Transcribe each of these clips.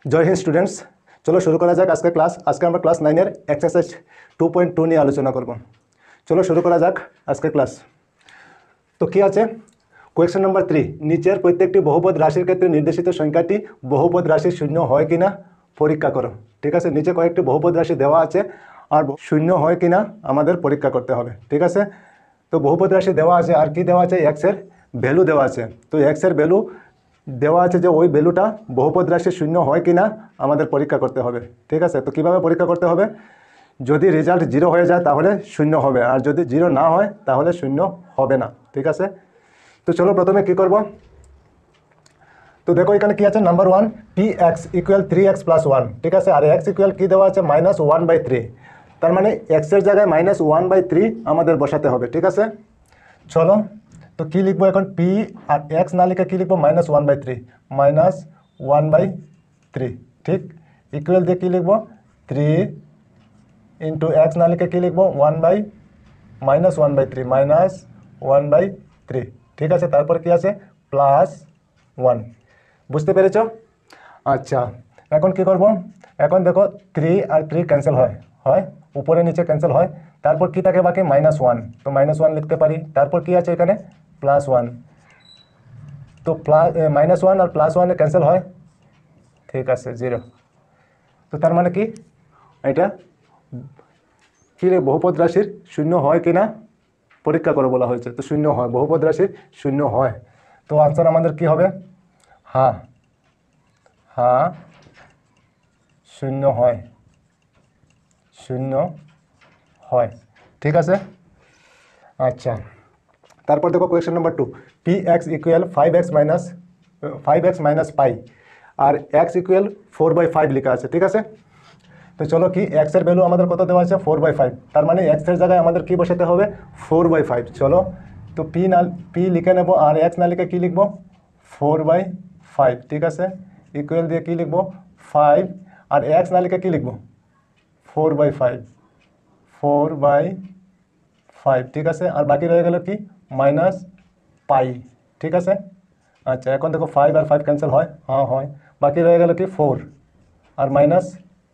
জয় Hind students, চলো শুরু করা যাক আজকে ক্লাস। আজকে আমরা ক্লাস 9 এর এক্সারসাইজ 2.2 নিয়ে আলোচনা করব। চলো শুরু করা যাক আজকে ক্লাস। তো কি আছে, কোয়েশ্চেন নাম্বার 3, নিচের প্রত্যেকটি বহুপদ রাশির ক্ষেত্রে নির্দেশিত সংখ্যাটি বহুপদ রাশির শূন্য হয় কিনা পরীক্ষা করো। ঠিক আছে, নিচে কয়েকটি বহুপদ রাশি দেওয়া আছে আর শূন্য হয় কিনা আমাদের পরীক্ষা করতে হবে। ঠিক আছে, তো বহুপদ রাশি দেওয়া আছে আর কি দেওয়া আছে, এক্স এর ভ্যালু দেওয়া আছে। তো এক্স এর ভ্যালু দেওয়া আছে যে ওই ভ্যালুটা বহুপদ রাশির শূন্য হয় কিনা আমাদের পরীক্ষা করতে হবে। ঠিক আছে, তো কীভাবে পরীক্ষা করতে হবে, যদি রেজাল্ট 0 হয়ে যায় তাহলে শূন্য হবে, আর যদি 0 না হয় তাহলে শূন্য হবে না। ঠিক আছে, তো চলো প্রথমে কি করব, তো দেখো এখানে কি আছে, number 1 px equal 3x plus 1। ঠিক আছে, আর x ইকুয়াল কি দেওয়া আছে, -1/3। তার মানে x এর জায়গায় -1/3 আমাদের বসাতে হবে। ঠিক আছে, চলো তো কি লিখবো এখন, p আর x না লিখে কি লিখবো, -1/3 -1/3। ঠিক, ইকুয়াল দিয়ে কি লিখবো, 3 ইন্টু x না লিখে কি লিখবো, -1/3 ঠিক আছে, তারপর কি আছে, প্লাস 1। বুঝতে পেরেছ? আচ্ছা, এখন কি করব, এখন দেখো 3 আর 3 ক্যান্সেল হয় উপরে নিচে ক্যান্সেল হয়, তারপর কি থাকে বাকি, -1। তো -1 লিখতে পারি, তারপর কি আছে এখানে, +1। তো -1 আর +1 ক্যান্সেল হয়, ঠিক আছে 0। তো তার মানে কি, এটা কি রে, বহুপদ রাশির শূন্য হয় কিনা পরীক্ষা করে বলা হয়েছে। তো শূন্য হয়, বহুপদ রাশির শূন্য হয়। তো আনসার আমাদের কি হবে, হ্যাঁ হ্যাঁ শূন্য হয়, শূন্য হয়। ঠিক আছে, আচ্ছা তারপর দেখো question number 2, px equal 5x minus pi আর x ইকুয়াল 4/5 লেখা আছে। ঠিক আছে, তো চলো কি, x এর ভ্যালু আমাদের কত দেওয়া আছে, 4/5। তার মানে x এর জায়গায় আমাদের কি বসাতে হবে, 4/5। চলো তো p লিখে নেব, আর x না লিখে কি লিখবো, 4/5। ঠিক আছে, ইকুয়াল দিয়ে কি লিখবো, 5, আর x না লিখে কি লিখবো, 4/5। ঠিক আছে, আর বাকি রয়ে গেল কি, -পাই। ঠিক আছে, আচ্ছা এখন দেখো 5 আর 5 ক্যান্সেল হয়, হ্যাঁ হয়, বাকি রয়ে গেল কি, 4 আর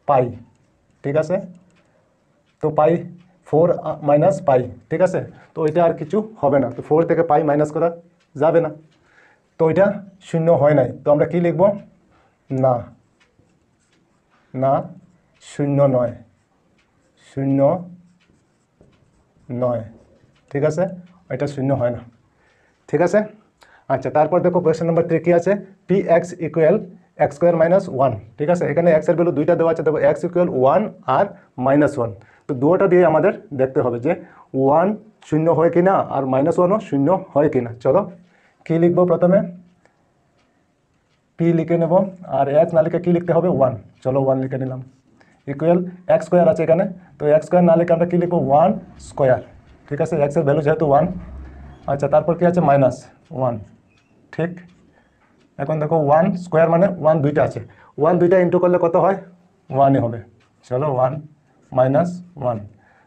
-পাই। ঠিক আছে, তো পাই 4 -পাই। ঠিক আছে, তো এটা আর কিছু হবে না, তো 4 থেকে পাই মাইনাস করা যাবে না, তো এটা শূন্য হয় নাই। তো আমরা কি লিখব, না না শূন্য নয়, শূন্য নয়। ঠিক আছে, এটা শূন্য হয় না। ঠিক আছে, আচ্ছা তারপর দেখো কোয়েশ্চেন নাম্বার 3 কি আছে, px ইকুয়াল x² - 1। ঠিক আছে, এখানে x এর ভ্যালু দুইটা দেওয়া আছে, দেখো x ইকুয়াল 1 আর -1। তো দুটোটা দিয়ে আমাদের দেখতে হবে যে 1 শূন্য হয় কিনা আর -1ও শূন্য হয় কিনা। চলো কি লিখবো, প্রথমে p লিখে নেব, আর x না লিখে কি লিখতে হবে, 1। চলো 1 লিখে নিলাম, ইকুয়াল x² আছে এখানে, তো x² না লিখে আমরা কি লিখবো, 1²। ঠিক আছে, x এর ভ্যালু যেহেতু 1। আচ্ছা তারপর কি আছে, -1। ঠিক, এখন দেখো 1² মানে 1 দুইটা আছে, 1 দুইটা ইন্টু করলে কত হয়, 1ই হবে। চলো 1 -1,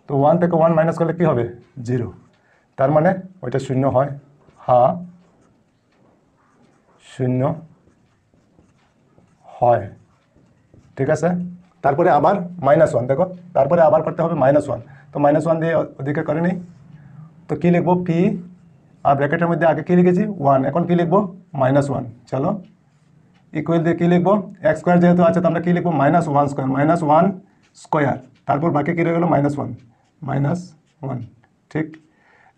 তো 1 থেকে 1 মাইনাস করলে কি হবে, 0। তার মানে ওইটা শূন্য হয়, হ্যাঁ শূন্য হয়। ঠিক আছে, তারপরে আবার -1, দেখো তারপরে আবার করতে হবে -1, তো -1 দিয়ে ওদিকে করে নিই। তো কি লিখবো, p আর ব্র্যাকেটের মধ্যে আগে কি লিখেছি, 1, এখন কি লিখবো, -1। চলো ইকুয়াল দিয়ে কি লিখবো, x² যেহেতু আছে তো আমরা কি লিখবো, -1², তারপর বাকি কি রয়ে গেলো, -1। ঠিক,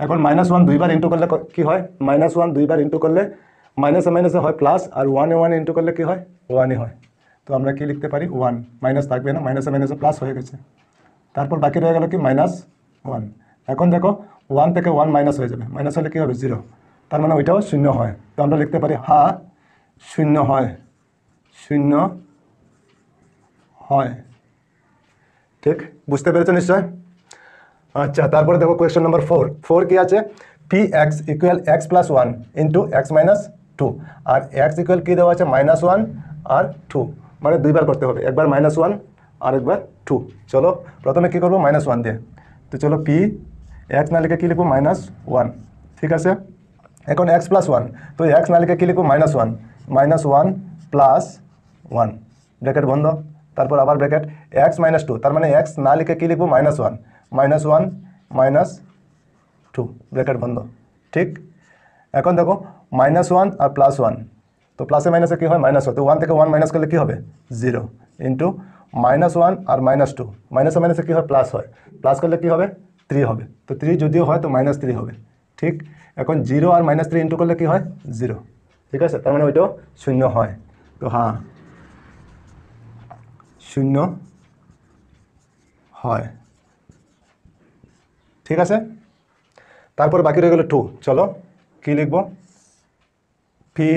এখন -1 দুইবার ইন্টু করলে কি হয়, -1 দুইবার ইন্টু করলে মাইনাসে মাইনাসে হয় প্লাস, আর 1 ইন্টু করলে কি হয়, 1ই হয়। তো আমরা কি লিখতে পারি, 1, মাইনাস থাকবে না, মাইনাসে মাইনাসে প্লাস হয়ে গেছে, তারপর বাকি রয়ে গেল কি, -1। এখন দেখো 1 থেকে 1 মাইনাস হয়ে যাবে, মাইনাস হলে কি হবে, 0। তার মানে ওইটাও শূন্য হয়। তো আমরা লিখতে পারি, হ্যাঁ শূন্য হয়, শূন্য হয়। ঠিক, বুঝতে পেরেছো নিশ্চয়? আচ্ছা তারপরে দেখো কোয়েশ্চেন নাম্বার 4 কি আছে, px equal x + 1 into x - 2, আর x ইকুয়াল কি দেওয়া আছে, -1 আর 2, মানে দুইবার করতে হবে, একবার -1 আর একবার 2। চলো প্রথমে কি করবো, -1 দিয়ে, তো চলো p x না লিখে কি লিখবো, -1। ঠিক আছে, এখন x + 1, তো x না লিখে কি লিখবো, -1 + 1, ব্র্যাকেট বন্ধ, তারপর আবার ব্র্যাকেট এক্স মাইনাস টু, তার মানে এক্স না লিখে কী লিখবো -1 -1 -2 ব্র্যাকেট বন্ধ। ঠিক, এখন দেখো -1 আর +1, তো প্লাসে মাইনাসে কী হয় মাইনাস হয়, তো 1 থেকে 1 মাইনাস করলে কী হবে 0 ইন্টু -1 আর -2, মাইনাসে মাইনাসে কী হয় প্লাস হয়, প্লাস করলে কী হবে 3 হবে, তো 3 যদিও হয় তো -3 হবে। ঠিক, এখন 0 আর -3 ইন্টু করলে কী হয় 0, ঠিক আছে, তার মানে ওইটাও 0 হয়। তো হ্যাঁ 0 হয়, ঠিক আছে। তারপর বাকি রয়ে গেল 2, চলো কী লিখবো, পি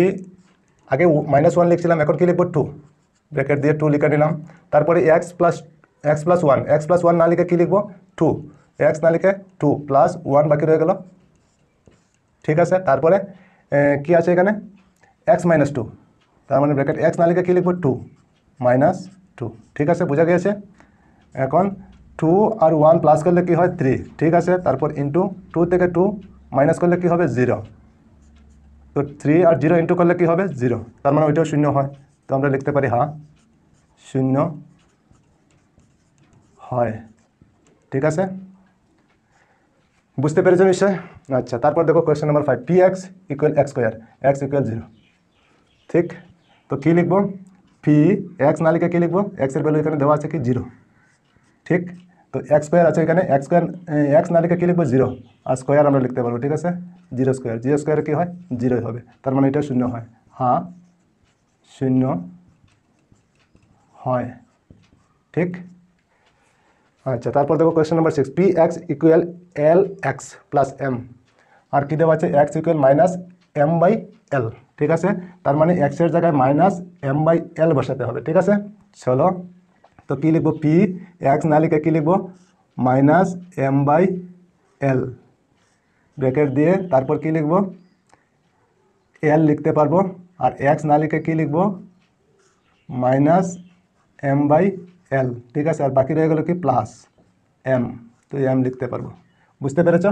আগে -1 লিখছিলাম, এখন কী লিখবো 2, ব্র্যাকেট দিয়ে 2 লিখে নিলাম। তারপরে x প্লাস 1 না লিখে কী লিখবো 2, x না লিখে 2 প্লাস 1 বাকি রয়ে গেল, ঠিক আছে। তারপরে কি আছে এখানে x মাইনাস 2, তার মানে ব্র্যাকেট x না লিখে কী লিখবো 2 -2, ঠিক আছে, বোঝা গিয়েছে। এখন 2 আর 1 প্লাস করলে কী হয় 3, ঠিক আছে, তারপর ইন্টু 2 থেকে 2 মাইনাস করলে কী হবে 0, তো 3 আর 0 ইন্টু করলে কী হবে 0, তার মানে ওইটাও 0 হয়। তো আমরা লিখতে পারি হ্যাঁ 0 হয়, ঠিক আছে, বুঝতে পেরেছো নিশ্চয়। আচ্ছা, তারপর দেখো question number 5, px equal x square, x equal 0, ঠিক। তো কী লিখবো, পি এক্স না লিখে কী লিখবো, এক্সের ভ্যালু এখানে দেওয়া আছে কি 0, ঠিক। তো এক্স স্কোয়ার আছে এখানে, এক্স না লিখে কী লিখবো 0, আর স্কোয়ার আমরা লিখতে পারবো, ঠিক আছে, 0 স্কোয়ার, 0 স্কোয়ারে কী হয় 0 হবে, তার মানে এটা 0 হয়, হ্যাঁ 0 হয়, ঠিক। আচ্ছা, তারপর দেখো question number 6, p x equal l x plus m, আর কী দেওয়া আছে এক্স ইকুয়াল -m/l, ঠিক আছে, তার মানে এক্সের জায়গায় -m/l বসাতে হবে, ঠিক আছে। চলো তো কী লিখবো, পি এক্স না লিখে কী লিখবো -m/l ব্র্যাকেট দিয়ে, তারপর কী লিখবো এল লিখতে পারবো, আর এক্স না লিখে কী লিখবো -m/l, ঠিক আছে, আর বাকি রয়ে গেলো কি প্লাস এম, তো এম লিখতে পারবো, বুঝতে পেরেছ।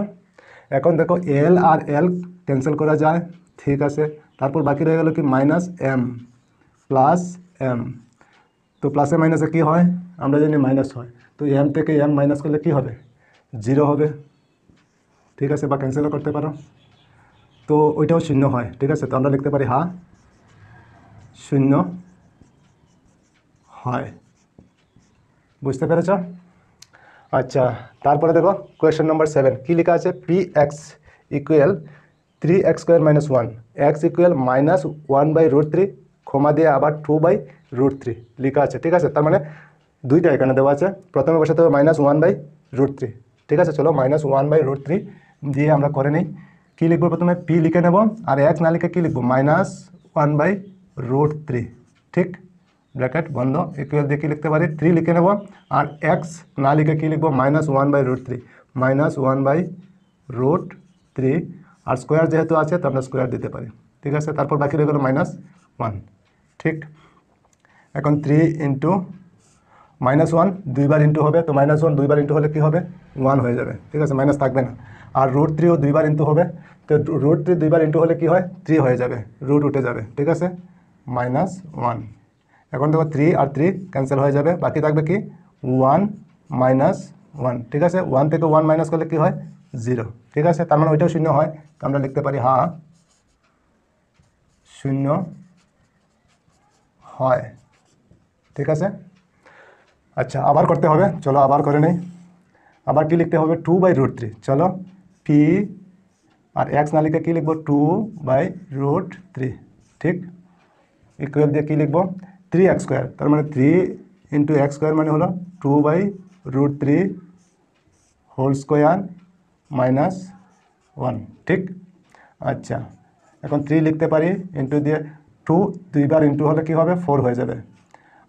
এখন দেখো এল আর এল ক্যান্সেল করা যায়, ঠিক আছে, তারপর বাকি রয়ে গেলো কি -m প্লাস এম, তো প্লাসে মাইনাসে কী হয় আমরা জানি মাইনাস হয়, তো এম থেকে এম মাইনাস করলে কী হবে 0 হবে, ঠিক আছে, বা ক্যান্সেলও করতে পারো, তো ওইটাও 0 হয়, ঠিক আছে, তো আমরা লিখতে পারি হ্যাঁ 0 হয়, বুঝতে পেরেছ। আচ্ছা, তারপরে দেখো কোয়েশ্চেন নম্বর 7, কী লেখা আছে, P x equal 3x square minus 1, x equal -1/√3, ক্ষমা দিয়ে আবার 2/√3 লেখা আছে, ঠিক আছে, তার মানে দুইটা এখানে দেওয়া আছে, প্রথমে বসাতে হবে -1/√3, ঠিক আছে। চলো -1/√3 দিয়ে আমরা করে নিই, কী লিখবো প্রথমে পি লিখে নেব, আর এক্স না লিখে কী লিখবো -1/√3, ঠিক, ব্র্যাকেট বন্ধ, ইকুয়াল দিয়ে কী লিখতে পারি 3 লিখে নেব, আর এক্স না লিখে কী লিখবো -1/√3, -1/√3, আর স্কোয়ার যেহেতু আছে তো আমরা স্কোয়ার দিতে পারি, ঠিক আছে, তারপর বাকি রয়ে গেলো -1, ঠিক। এখন 3 ইন্টু -1 দুইবার ইন্টু হবে, তো -1 দুইবার ইন্টু হলে কী হবে 1 হয়ে যাবে, ঠিক আছে, মাইনাস থাকবে না, আর √3ও দুইবার ইন্টু হবে, তো √3 দুইবার ইন্টু হলে কী হয় 3 হয়ে যাবে, রুট উঠে যাবে, ঠিক আছে, -1। এখন দেখো 3 আর 3 ক্যান্সেল হয়ে যাবে, বাকি থাকবে কি 1 -1, ঠিক আছে, 1 থেকে 1 মাইনাস করলে কী হয় 0, ঠিক আছে, তার মানে ওইটাও 0 হয়, তো আমরা লিখতে পারি হ্যাঁ 0 হয়, ঠিক আছে। আচ্ছা, আবার করতে হবে, চলো আবার করে নেই, আবার কি লিখতে হবে 2/√3, চলো পি আর এক্স না লিখে কী লিখবো 2/√3, ঠিক, ইকুয়াল দিয়ে কী লিখবো 3x স্কোয়ার, তার মানে 3 ইন্টু এক্স স্কোয়ার মানে হলো 2/√3 হোল স্কোয়ার -1, ঠিক। আচ্ছা, এখন 3 লিখতে পারি, ইন্টু দিয়ে 2 দুইবার ইন্টু হলে কী হবে 4 হয়ে যাবে,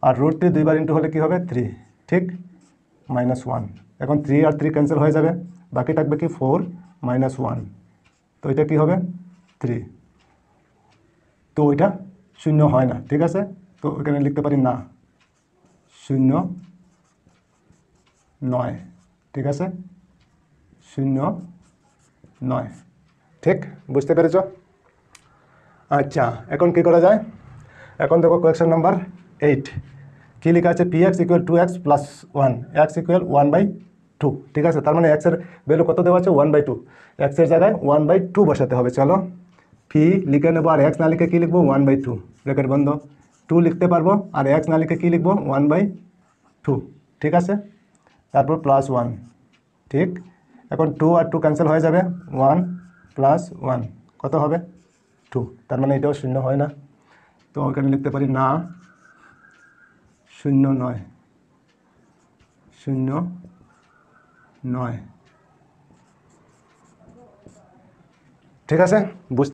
আর √3 দুইবার ইন্টু হলে কী হবে 3, ঠিক, -1। এখন 3 আর 3 ক্যান্সেল হয়ে যাবে, বাকি থাকবে কি 4 -1, তো এটা কী হবে 3, তো ওইটা 0 হয় না, ঠিক আছে, তো এখানে লিখতে পারি না 0 নয়, ঠিক আছে, 0 নয়, ঠিক, বুঝতে পেরেছ। আচ্ছা, এখন কি করা যায়, এখন দেখো কোয়েশ্চেন নাম্বার 8, কি লেখা আছে P x equal 2x plus 1 x equal 1/2, ঠিক আছে। তার মানে এক্সের ভ্যালু কত দেওয়া আছে 1/2, এক্সের জায়গায় 1/2 বসাতে হবে। চলো পি লিখে নেবো, আর এক্স না লিখে কী লিখবো 1/2, ব্র্যাকেট বন্ধ। 2 লিখতে পারবো, আর এক্স না লিখে কী লিখবো 1/2, ঠিক আছে। তারপর প্লাস 1, ঠিক। এখন 2 আর 2 ক্যান্সেল হয়ে যাবে, 1 প্লাস 1 কত হবে 2, তার মানে এটাও শূন্য হয় না। তো ওখানে লিখতে পারি না, শূন্য নয়, শূন্য নয়, ঠিক আছে। বুঝতে